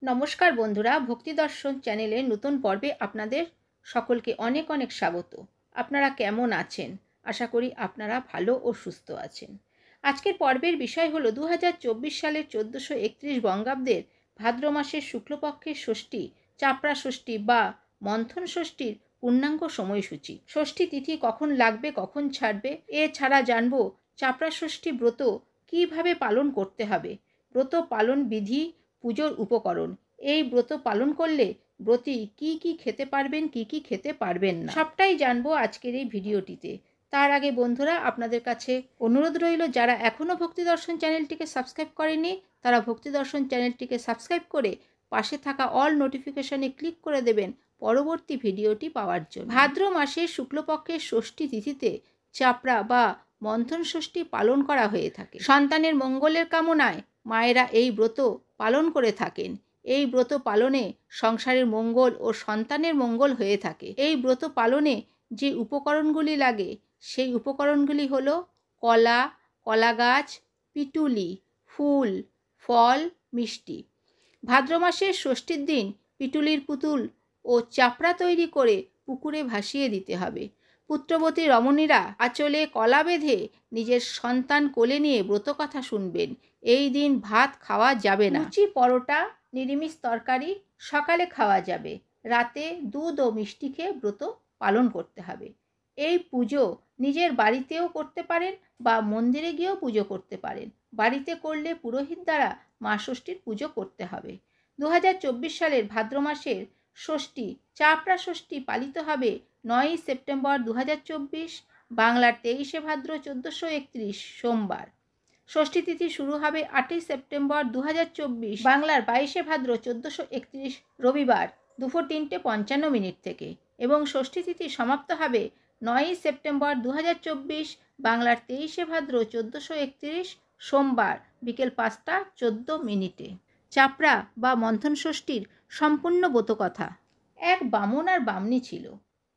নমস্কার বন্ধুরা, ভক্তি দর্শন চ্যানেলের নতুন পর্বে আপনাদের সকলকে অনেক অনেক স্বাগত। আপনারা কেমন আছেন? আশা করি আপনারা ভালো ও সুস্থ আছেন। আজকের পর্বের বিষয় হলো 2024 সালের 1431 বঙ্গাব্দের ভাদ্র মাসের শুক্লপক্ষের ষষ্ঠী, চাপড়া ষষ্ঠী বা মন্থন ষষ্ঠীর পূর্ণাঙ্গ সময়সূচি। ষষ্ঠী তিথি কখন লাগবে, কখন ছাড়বে, এছাড়া জানবো চাপড়া ষষ্ঠী ব্রত কীভাবে পালন করতে হবে, ব্রত পালন বিধি, পুজোর উপকরণ, এই ব্রত পালন করলে ব্রতী কি কি খেতে পারবেন, কি কি খেতে পারবেন না, সবটাই জানবো আজকের এই ভিডিওটিতে। তার আগে বন্ধুরা, আপনাদের কাছে অনুরোধ রইল, যারা এখনও ভক্তি দর্শন চ্যানেলটিকে সাবস্ক্রাইব করেনি তারা ভক্তি দর্শন চ্যানেলটিকে সাবস্ক্রাইব করে পাশে থাকা অল নোটিফিকেশনে ক্লিক করে দেবেন পরবর্তী ভিডিওটি পাওয়ার জন্য। ভাদ্র মাসের শুক্লপক্ষের ষষ্ঠী তিথিতে চাপড়া বা মন্থন ষষ্ঠী পালন করা হয়ে থাকে। সন্তানের মঙ্গলের কামনায় মায়েরা এই ব্রত পালন করে থাকেন। এই ব্রত পালনে সংসারের মঙ্গল ও সন্তানের মঙ্গল হয়ে থাকে। এই ব্রত পালনে যে উপকরণগুলি লাগে সেই উপকরণগুলি হলো কলা, কলা গাছ, পিটুলি, ফুল, ফল, মিষ্টি। ভাদ্র মাসের ষষ্ঠীর দিন পিটুলির পুতুল ও চাপড়া তৈরি করে পুকুরে ভাসিয়ে দিতে হবে। পুত্রবতী রমণীরা আঁচলে কলা বেঁধে নিজের সন্তান কোলে নিয়ে ব্রতকথা শুনবেন। এই দিন ভাত খাওয়া যাবে না। লুচি, পরোটা, নিরামিষ তরকারি সকালে খাওয়া যাবে। রাতে দুধ ও মিষ্টি খেয়ে ব্রত পালন করতে হবে। এই পুজো নিজের বাড়িতেও করতে পারেন বা মন্দিরে গিয়েও পুজো করতে পারেন। বাড়িতে করলে পুরোহিত দ্বারা মা ষষ্ঠীর পুজো করতে হবে। 2024 সালের ভাদ্র মাসের ষষ্ঠী, চাপড়া ষষ্ঠী পালিত হবে 9ই সেপ্টেম্বর 2024, বাংলার 23শে ভাদ্র 1431 সোমবার। ষষ্ঠী তিথি শুরু হবে 8ই সেপ্টেম্বর 2024, বাংলার 22শে ভাদ্র 1431 রবিবার দুপুর 3:55 থেকে, এবং ষষ্ঠী তিথি সমাপ্ত হবে 9ই সেপ্টেম্বর 2024, বাংলার 23শে ভাদ্র 1431 সোমবার বিকেল 5:14। চাপড়া বা মন্থন ষষ্ঠীর সম্পূর্ণ ব্রতকথা। এক বামুন আর বামনী ছিল।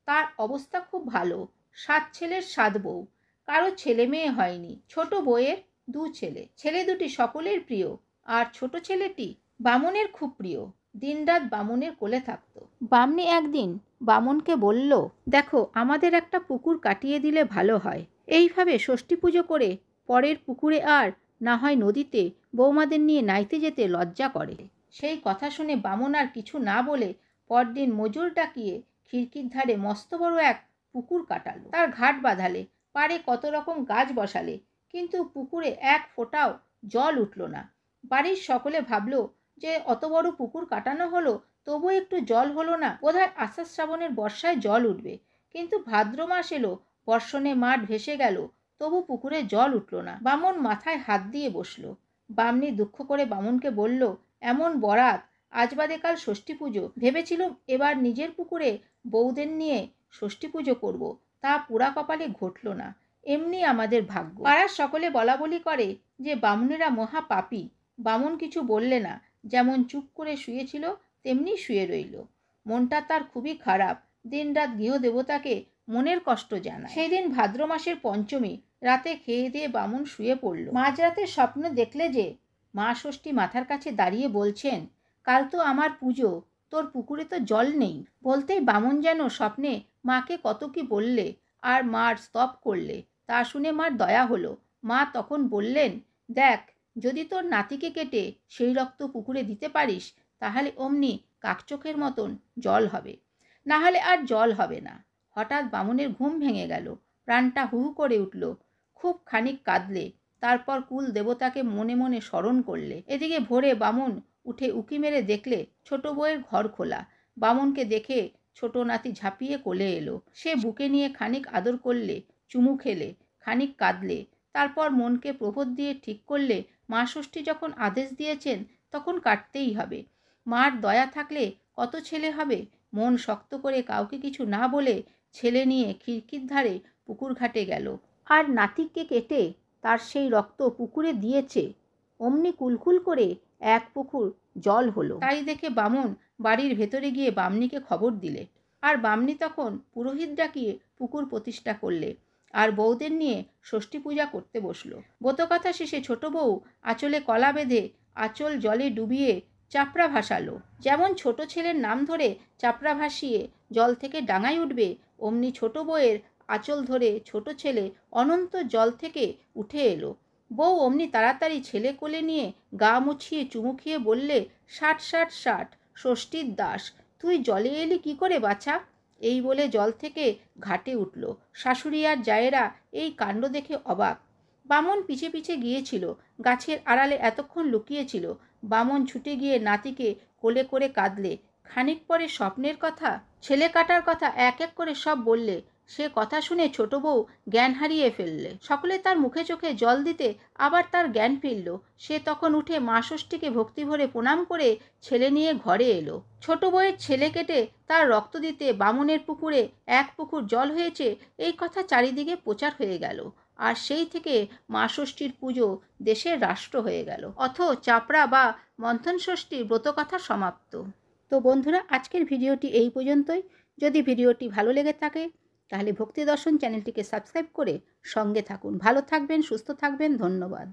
তার অবস্থা খুব ভালো। 7 ছেলের 7 বউ। কারো ছেলে মেয়ে হয়নি। ছোট বউয়ের 2 ছেলে। ছেলে দুটি সকলের প্রিয়, আর ছোট ছেলেটি বামুনের খুব প্রিয়। দিনরাত বামুনের কোলে থাকতো। বামনী একদিন বামুনকে বলল, দেখো, আমাদের একটা পুকুর কাটিয়ে দিলে ভালো হয়। এইভাবে ষষ্ঠী পুজো করে পরের পুকুরে আর না হয় নদীতে বৌমাদের নিয়ে নাইতে যেতে লজ্জা করে। সেই কথা শুনে বামুন আর কিছু না বলে পরদিন মজুর ডাকিয়ে খিড়কির ধারে মস্ত বড় এক পুকুর কাটালো। তার ঘাট বাঁধালে, পাড়ে কত রকম গাছ বসালে, কিন্তু পুকুরে এক ফোঁটাও জল উঠল না। বাড়ির সকলে ভাবলো যে অত বড় পুকুর কাটানো হলো, তবু একটু জল হলো না, বোধহয় আষাঢ় শ্রাবণের বর্ষায় জল উঠবে। কিন্তু ভাদ্র মাস এলো, বর্ষণে মাঠ ভেসে গেল, তবু পুকুরে জল উঠল না। বামুন মাথায় হাত দিয়ে বসলো। বামনী দুঃখ করে বামুনকে বলল, এমন বরাত, আজ বাদে কাল ষষ্ঠী পুজো। ভেবেছিলুম এবার নিজের পুকুরে বউদের নিয়ে ষষ্ঠী পুজো করব, তা পোড়া কপালে ঘটল না। এমনি আমাদের ভাগ্য। পাড়ার সকলে বলা বলি করে যে বামুনেরা মহা পাপী। বামুন কিছু বললে না, যেমন চুপ করে শুয়েছিল তেমনি শুয়ে রইল। মনটা তার খুবই খারাপ। দিনরাত গৃহদেবতাকে মনের কষ্ট জানায়। সেই দিন ভাদ্র মাসের পঞ্চমী রাতে খেয়ে দিয়ে বামুন শুয়ে পড়ল। মাঝরাতে স্বপ্ন দেখলে যে মা ষষ্ঠী মাথার কাছে দাঁড়িয়ে বলছেন, কাল তো আমার পুজো, তোর পুকুরে তো জল নেই। বলতেই বামুন যেন স্বপ্নে মাকে কত কি বললে আর মার স্তব করলে। তা শুনে মার দয়া হলো। মা তখন বললেন, দেখ, যদি তোর নাতিকে কেটে সেই রক্ত পুকুরে দিতে পারিস, তাহলে অমনি কাকচোখের মতন জল হবে, না হলে আর জল হবে না। হঠাৎ বামুনের ঘুম ভেঙে গেল। প্রাণটা হু হু করে উঠল। খুব খানিক কাঁদলে, তারপর কুল দেবতাকে মনে মনে স্মরণ করলে। এদিকে ভোরে বামুন উঠে উঁকি মেরে দেখলে ছোট বউয়ের ঘর খোলা। বামুনকে দেখে ছোট নাতি ঝাঁপিয়ে কোলে এলো। সে বুকে নিয়ে খানিক আদর করলে, চুমু খেলে, খানিক কাঁদলে। তারপর মনকে প্রবোধ দিয়ে ঠিক করলে মা ষষ্ঠী যখন আদেশ দিয়েছেন তখন কাটতেই হবে। মার দয়া থাকলে কত ছেলে হবে। মন শক্ত করে কাউকে কিছু না বলে ছেলে নিয়ে খিড়কির ধারে পুকুর ঘাটে গেল, আর নাতিকে কেটে তার সেই রক্ত পুকুরে দিয়েছে। অমনি কুলকুল করে এক পুকুর জল হলো। তাই দেখে বামুন বাড়ির ভেতরে গিয়ে বামনীকে খবর দিলে, আর বামনী তখন পুরোহিত ডাকিয়ে পুকুর প্রতিষ্ঠা করলে, আর বউদের নিয়ে ষষ্ঠী পূজা করতে বসলো। ব্রতকথা শেষে ছোট বউ আঁচলে কলা বেঁধে আঁচল জলে ডুবিয়ে চাপড়া ভাসালো। যেমন ছোট ছেলের নাম ধরে চাপড়া ভাসিয়ে জল থেকে ডাঙায় উঠবে, অমনি ছোট বউয়ের আঁচল ধরে ছোট ছেলে অনন্ত জল থেকে উঠে এলো। বউ অমনি তাড়াতাড়ি ছেলে কোলে নিয়ে গা মুছিয়ে চুমু খেয়ে বললে, ষাট ষাট ষাট, ষষ্ঠীর দাস, তুই জলে এলি কি করে বাছা? এই বলে জল থেকে ঘাটে উঠল। শাশুড়ি আর জায়েরা এই কাণ্ড দেখে অবাক। বামন পিছে পিছে গিয়েছিল, গাছের আড়ালে এতক্ষণ লুকিয়েছিল। বামন ছুটে গিয়ে নাতিকে কোলে করে কাঁদলে। খানিক পরে স্বপ্নের কথা, ছেলে কাটার কথা এক এক করে সব বললে। সে কথা শুনে ছোট বউ জ্ঞান হারিয়ে ফেললে। সকলে তার মুখে চোখে জল দিতে আবার তার জ্ঞান ফিরল। সে তখন উঠে মা ষষ্ঠীকে ভক্তি ভরে প্রণাম করে ছেলে নিয়ে ঘরে এলো। ছোট বউয়ের ছেলে কেটে তার রক্ত দিতে বামনের পুকুরে এক পুকুর জল হয়েছে, এই কথা চারিদিকে প্রচার হয়ে গেল। আর সেই থেকে মা ষষ্ঠীর পুজো দেশের রাষ্ট্র হয়ে গেল। অথ চাপড়া বা মন্থন ষষ্ঠীর ব্রতকথা সমাপ্ত। তো বন্ধুরা, আজকের ভিডিওটি এই পর্যন্তই। যদি ভিডিওটি ভালো লেগে থাকে তাহলে ভক্তি দর্শন চ্যানেলটিকে সাবস্ক্রাইব করে সঙ্গে থাকুন। ভালো থাকবেন, সুস্থ থাকবেন। ধন্যবাদ।